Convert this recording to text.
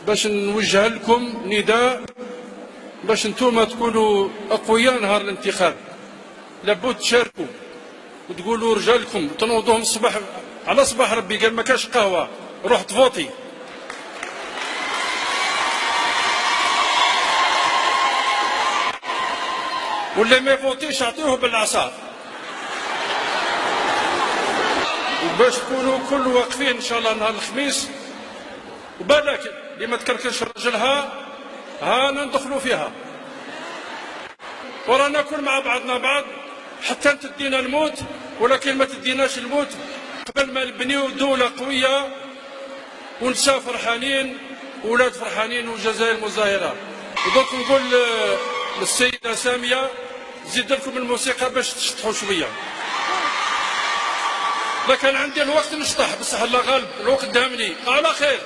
باش نوجه لكم نداء باش نتوما تكونوا اقوياء نهار الانتخاب. لابد تشاركوا وتقولوا رجالكم تنوضوهم الصباح على صباح ربي قال ما كاش قهوه روح تفوتي. واللي ما يفوتيش اعطيوه بالعصا. وباش تكونوا كل واقفين ان شاء الله نهار الخميس. وبالك اللي ما تكركش رجلها هانا ندخلوا فيها ورانا ناكل مع بعضنا بعض حتى تدينا الموت، ولكن ما تديناش الموت قبل ما نبنيو دولة قوية ونساء فرحانين وولاد فرحانين والجزائر مزدهرة. ودوك نقول للسيدة سامية زيد لكم الموسيقى باش تشطحوا شوية. ما كان عندي الوقت نشطح بصح الله غالب الوقت دامني. على خير.